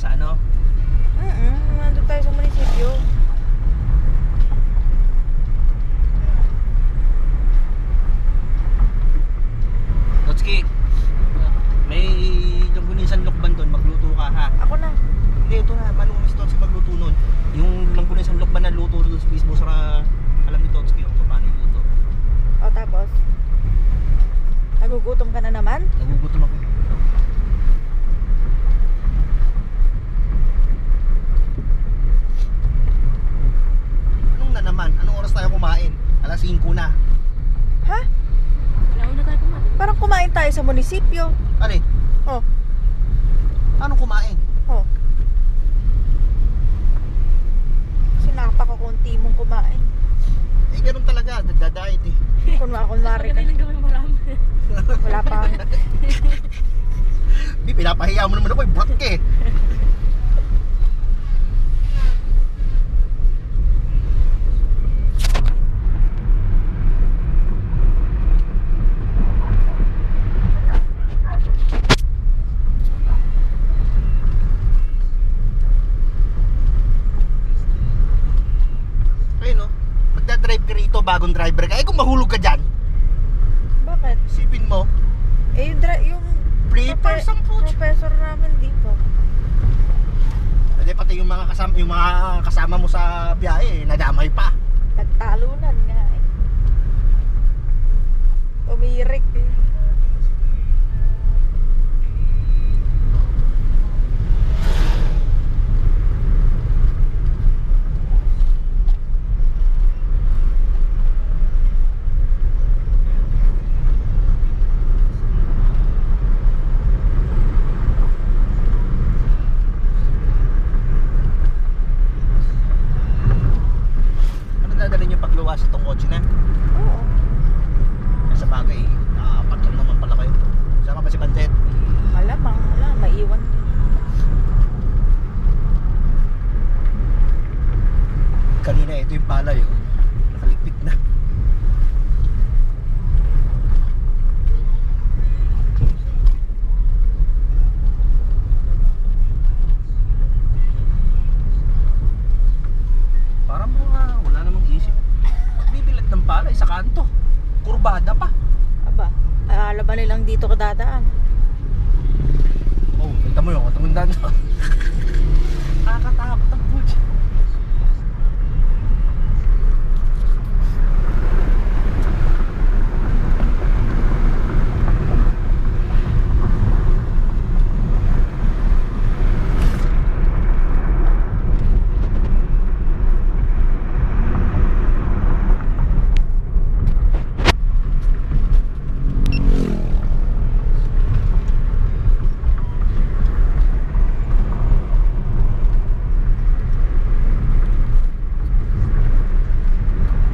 sa ano? Nandun tayo sa munisipyo. Totski, may Longganisan Lokban doon, magluto ka ha. Ako na. Hindi, ito na, manungan si Totski magluto nun. Yung Longganisan Lokban na luto doon sa Facebook, saka alam ni Totski kung paano yung luto. O tapos? Nagugutom ka na naman? Nagugutom ako. Anong na naman? Anong oras tayo kumain? Alas 5 na. Ha? Nauna tayo kumain. Parang kumain tayo sa munisipyo. Alin? Oh, Anong kumain? oh. Sinapakakunti mong kumain. Eh, ganun talaga. Nagda-diet eh. Kunwari ka. Magaling lang gawin marami. Wala pa. Di, pinapahiya mo naman ako. Brak eh. Ayun no, magdadrive ka rito, bagong driver ka. Eh kung mahulog ka dyan, Bakit? sipin mo, Eh, yung flippers ang puto. professor namin dito. Hindi, pati yung mga kasama mo sa biyahe, nadamay pa. Nagtalunan nga eh. Umirik eh.